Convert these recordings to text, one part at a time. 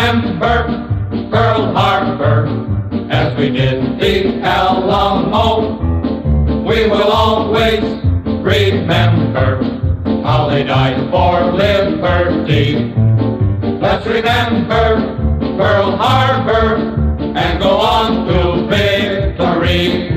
remember Pearl Harbor as we did the Alamo. We will always remember how they died for liberty. Let's remember Pearl Harbor and go on to victory.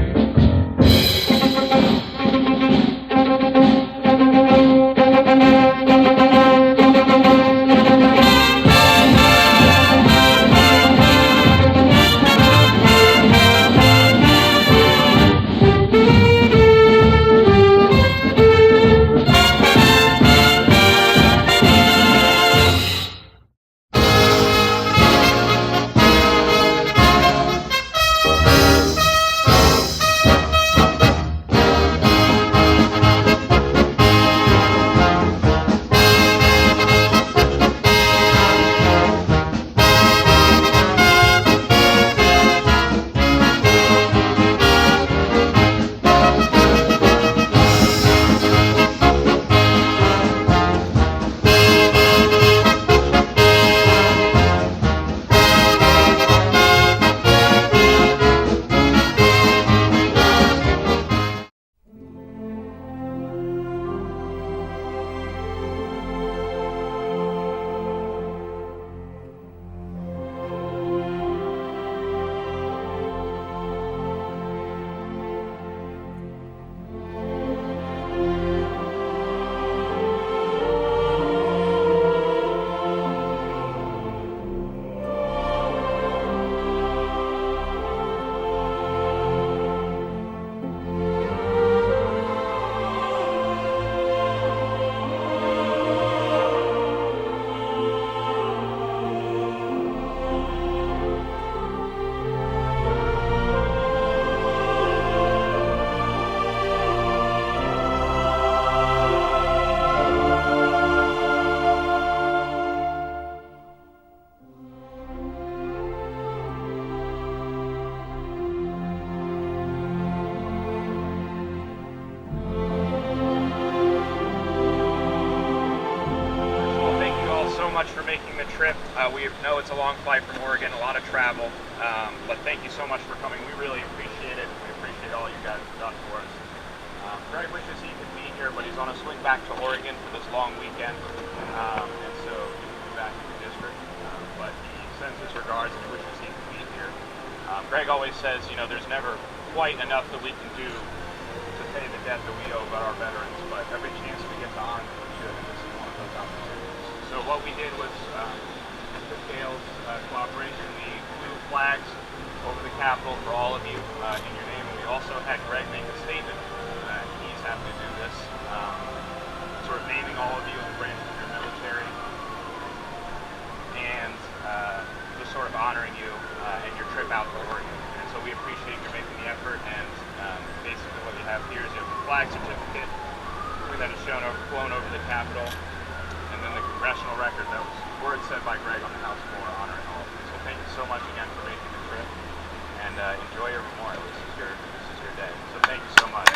For making the trip. We know it's a long flight from Oregon, a lot of travel, but thank you so much for coming. We really appreciate it. We appreciate all you guys have done for us. Greg wishes he could be here, but he's on a swing back to Oregon for this long weekend, and so he will be back in the district. But he sends his regards and he wishes he could be here. Greg always says, you know, there's never quite enough that we can do to pay the debt that we owe our veterans, but every chance we get to honor them, we should, and this is one of those opportunities. So what we did was, with Dale's cooperation, we flew flags over the Capitol for all of you in your name, and we also had Greg make a statement. He's happy to do this, sort of naming all of you in the branches of your military, and just sort of honoring you and your trip out to Oregon. And so we appreciate you making the effort, and basically what you have here is a flag certificate that is flown over the Capitol, and then the congressional record that was words said by Greg on the House floor honoring all of you. So thank you so much again for making the trip, and enjoy your memorial. This is your day. So thank you so much.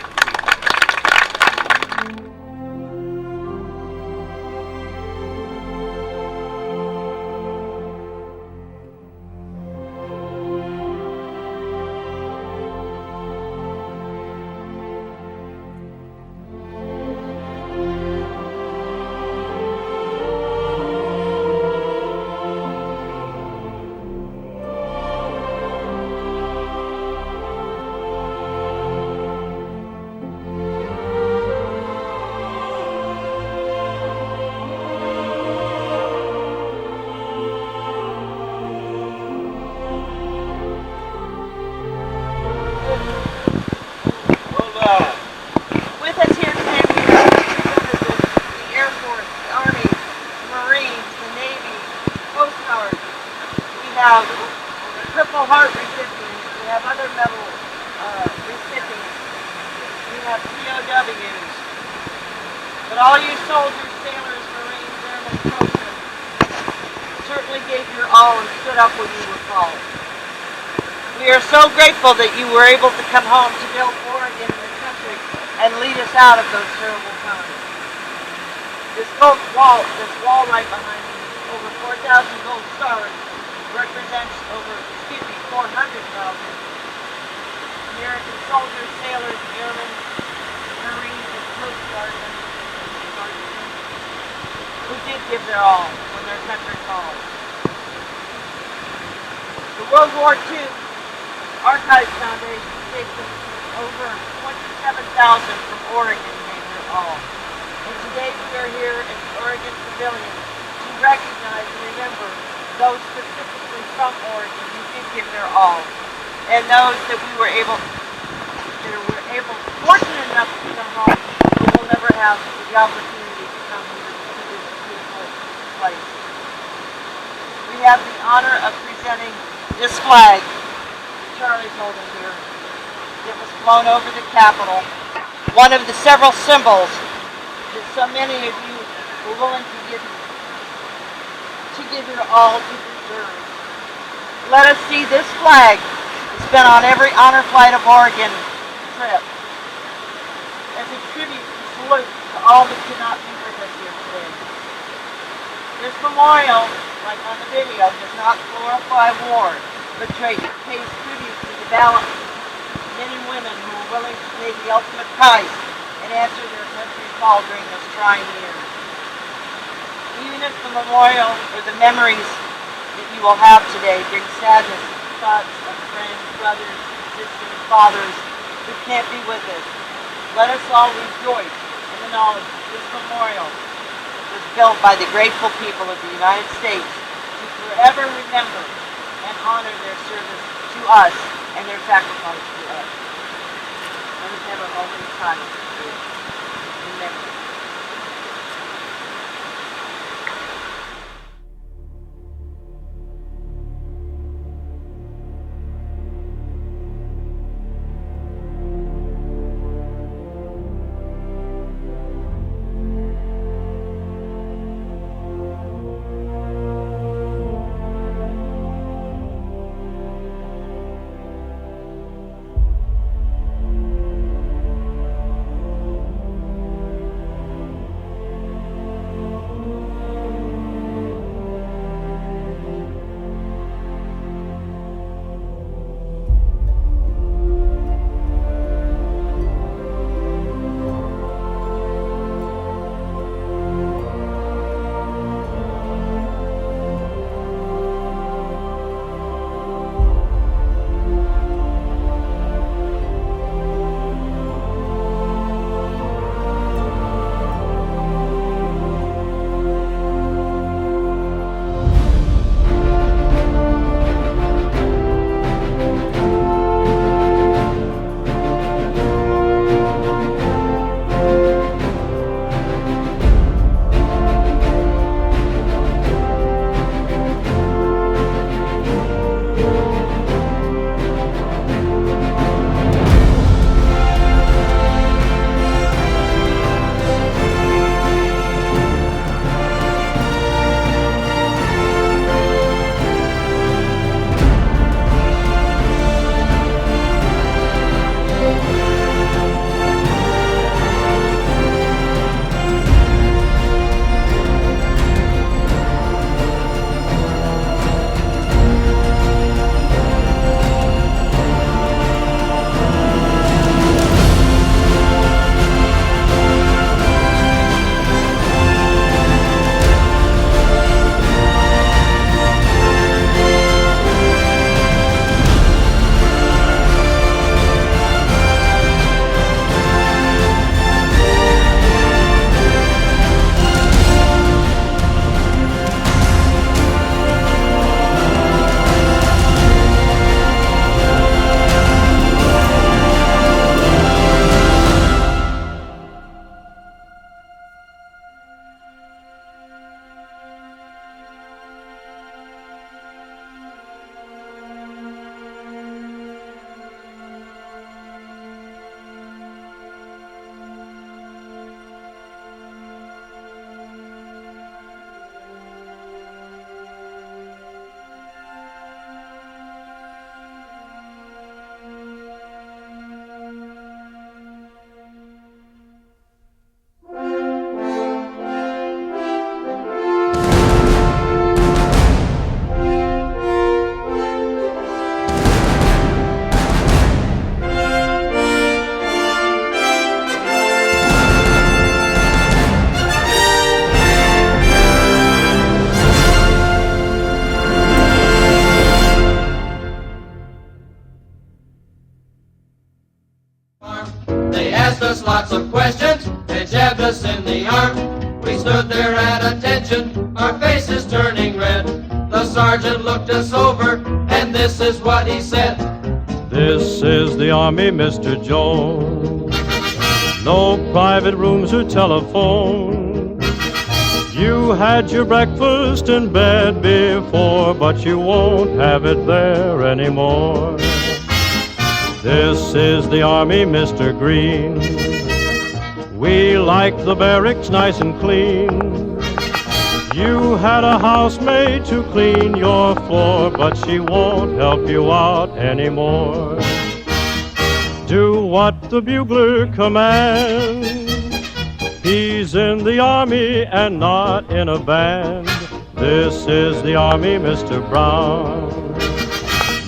With us here today, we have the Air Force, the Army, the Marines, the Navy, Coast Guard. We have Purple Heart recipients. We have other medal recipients. We have POWs. But all you soldiers, sailors, Marines, Airmen, Coastmen certainly gave your all and stood up when you were called. We are so grateful that you were able to come home to build Oregon in the country and lead us out of those terrible times. This wall right behind me, over 4,000 gold stars, represents 400,000 American soldiers, sailors, airmen, Marines, and Coast Guardsmen who did give their all when their country called. The World War II Archives Foundation saved over 27,000 from Oregon gave their all. And today we are here at the Oregon Pavilion to recognize and remember those specifically from Oregon who did give their all, and those that were fortunate enough to come home, but will never have the opportunity to come here to this beautiful place. We have the honor of presenting this flag that Charlie's holding here. It was flown over the Capitol, one of the several symbols that so many of you were willing to give your all to preserve. Let us see this flag. It's been on every honor flight of Oregon trip as a tribute and salute to all that could not be with us here today. This memorial, like on the video, does not glorify war, but pays tribute to the valiant men and women who were willing to pay the ultimate price and answer their country's call during this trying year. Even if the memorial or the memories that you will have today bring sadness, thoughts of friends, brothers, sisters, fathers who can't be with us, let us all rejoice in the knowledge that this memorial was built by the grateful people of the United States who forever remember and honor their service to us and their sacrifice to us. Let us have a moment of silence to remember. us lots of questions. They jabbed us in the arm. We stood there at attention, our faces turning red. The sergeant looked us over, and this is what he said. This is the Army, Mr. Jones. No private rooms or telephone. You had your breakfast in bed before, but you won't have it there anymore. This is the Army, Mr. Green. We like the barracks nice and clean. You had a housemaid to clean your floor, but she won't help you out anymore. Do what the bugler commands. He's in the Army and not in a band. This is the Army, Mr. Brown.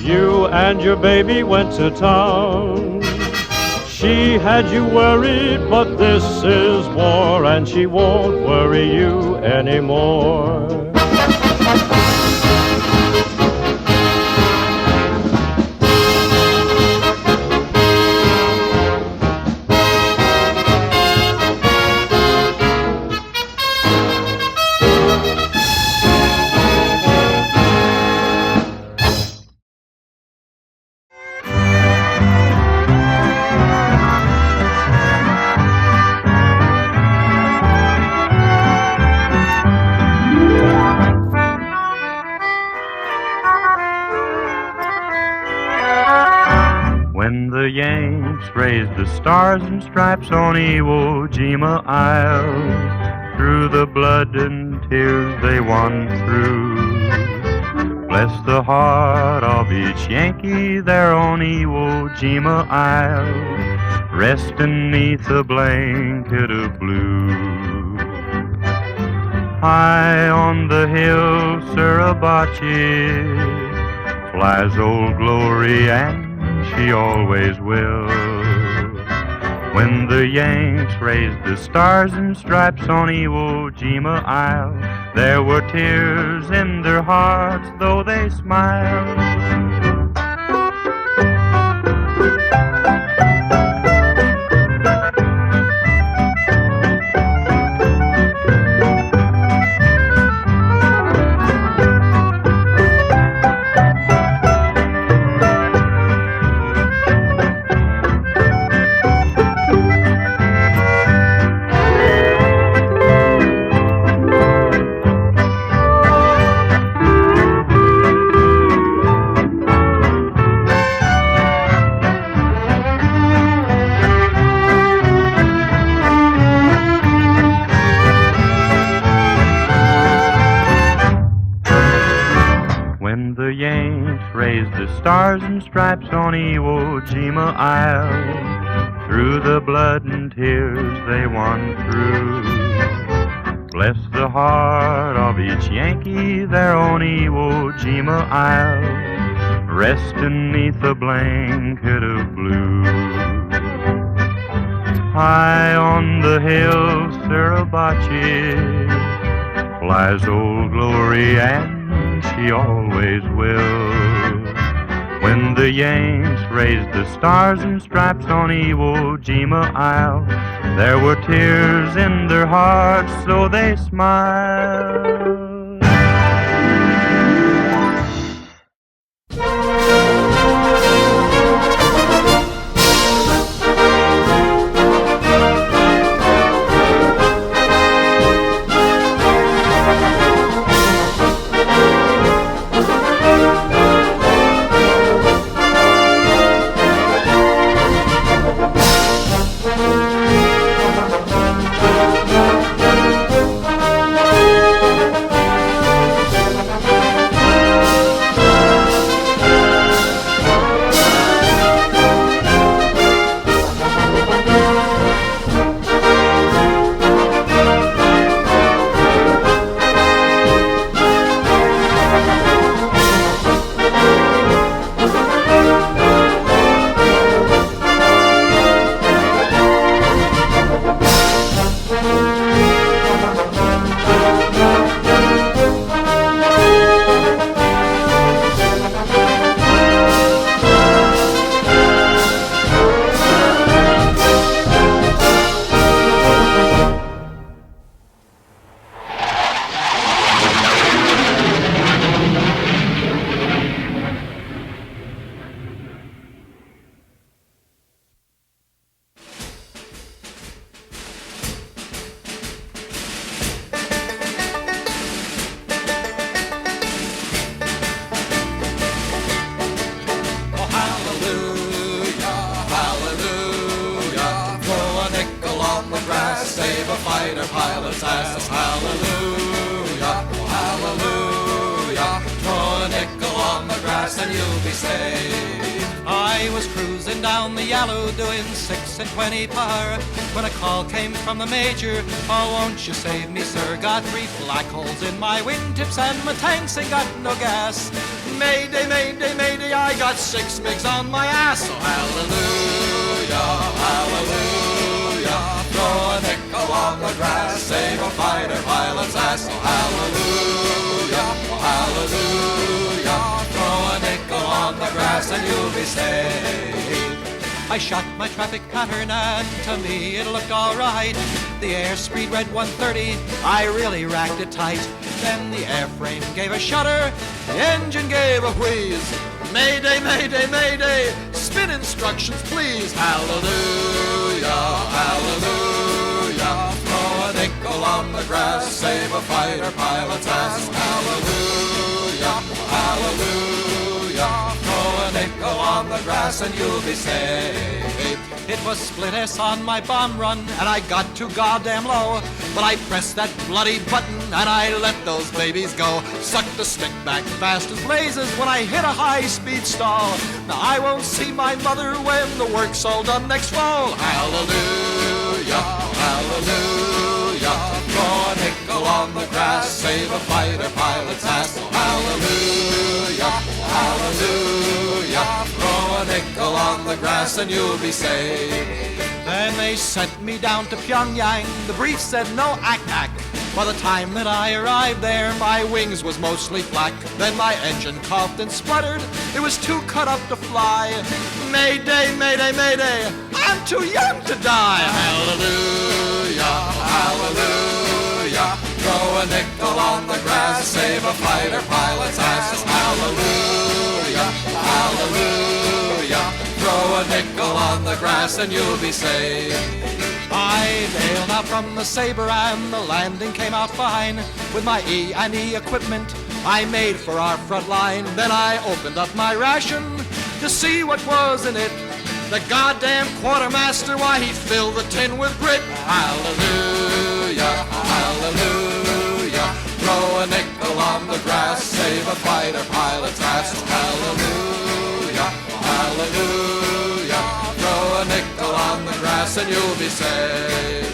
You and your baby went to town. She had you worried, but this is war, and she won't worry you anymore. When the Yanks raised the stars and stripes on Iwo Jima Isle, through the blood and tears they won through. Bless the heart of each Yankee there on Iwo Jima Isle, resting 'neath a blanket of blue. High on the hill, Suribachi, flies Old Glory, and she always will. When the Yanks raised the stars and stripes on Iwo Jima Isle, there were tears in their hearts, though they smiled. When the Yanks raised the stars and stripes on Iwo Jima Isle, through the blood and tears they won through. Bless the heart of each Yankee there on Iwo Jima Isle, resting 'neath a blanket of blue. High on the hill, Suribachi, flies Old Glory, and she always will. When the Yanks raised the stars and stripes on Iwo Jima Isle, there were tears in their hearts, so they smiled. fighter pilot's ass. Oh, hallelujah, oh, hallelujah. Throw a nickel on the grass and you'll be saved. I was cruising down the Yalu doing 6 and 20 per when a call came from the major. Oh, won't you save me, sir? Got 3 black holes in my wingtips and my tanks ain't got no gas. Mayday, mayday, mayday, I got 6 MiGs on my ass. Oh, hallelujah, hallelujah. Throw a nickel on the grass, save a fighter pilot's ass. Oh, hallelujah, oh, hallelujah. Throw a nickel on the grass and you'll be saved. I shot my traffic pattern and to me it looked alright. The airspeed read 130, I really racked it tight. Then the airframe gave a shudder, the engine gave a wheeze. Mayday, mayday, mayday, spin instructions please. Hallelujah, hallelujah. Throw a nickel on the grass, save a fighter pilot's ass. Hallelujah, hallelujah. Throw a nickel on the grass and you'll be saved. It was split S on my bomb run and I got too goddamn low. But I pressed that bloody button and I let those babies go. Sucked the stick back fast as blazes when I hit a high-speed stall. Now I won't see my mother when the work's all done next fall. Hallelujah, hallelujah. Throw a nickel on the grass, save a fighter pilot's ass. Hallelujah, hallelujah. Throw a nickel on the grass and you'll be saved. Then they sent me down to Pyongyang. The brief said no ack-ack. By the time that I arrived there, my wings was mostly black. Then my engine coughed and spluttered. It was too cut up to fly. Mayday, mayday, mayday, I'm too young to die. Hallelujah, hallelujah. Throw a nickel on the grass, save a fighter pilot's ass. Hallelujah, hallelujah. Throw a nickel on the grass and you'll be saved. I bailed out from the Sabre and the landing came out fine. With my E&E equipment, I made for our front line. Then I opened up my ration to see what was in it. The goddamn quartermaster, why he filled the tin with grit. Hallelujah, hallelujah. Throw a nickel on the grass, save a fighter pilot's ass. Hallelujah, hallelujah. Throw a nickel on the grass and you'll be saved.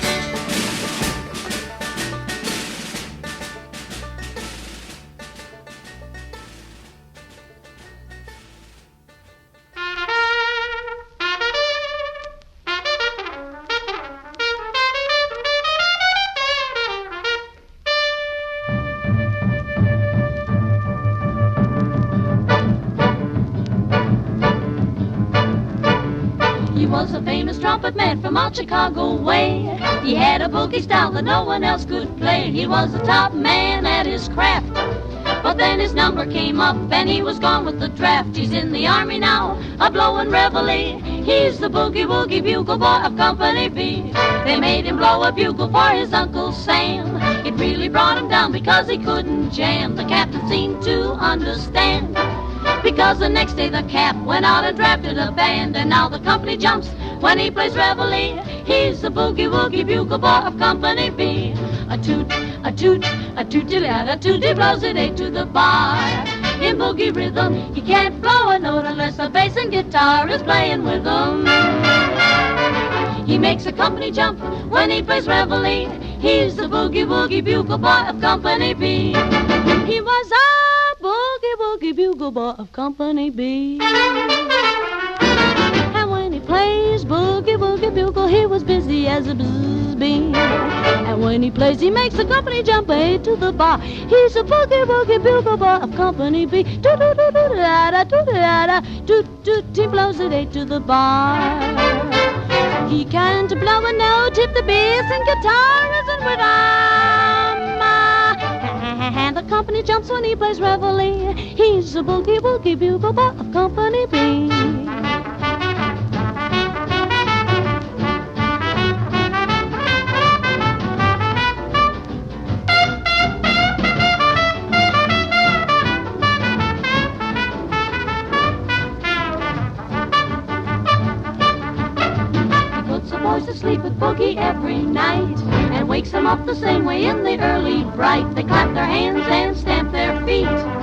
Trumpet man from out Chicago way. He had a boogie style that no one else could play. He was the top man at his craft. But then his number came up and he was gone with the draft. He's in the army now, a blowin' reveille. He's the boogie-woogie bugle boy of Company B. They made him blow a bugle for his Uncle Sam. It really brought him down because he couldn't jam. The captain seemed to understand, because the next day the cap went out and drafted a band. And now the company jumps when he plays reveille. He's the boogie-woogie bugle boy of Company B. A toot, a toot, a tooty-lad, a tooty blows it eight to the bar. In boogie rhythm, he can't blow a note unless the bass and guitar is playing with him. He makes a company jump when he plays reveille. He's the boogie-woogie bugle boy of Company B. He was a boogie-woogie bugle boy of Company B. And when he plays boogie-woogie bugle, he was busy as a bzz bee. And when he plays, he makes the company jump eight to the bar. He's a boogie-woogie bugle boy of Company B. Do-do-do-do-da-da, do-da-da, do-do, he blows it eight to the bar. He can't blow a note if the bass and guitar isn't with him. And the company jumps when he plays reveille. He's a boogie-woogie bugle boy of Company B. sleep with Boogie every night and wakes them up the same way in the early bright. They clap their hands and stamp their feet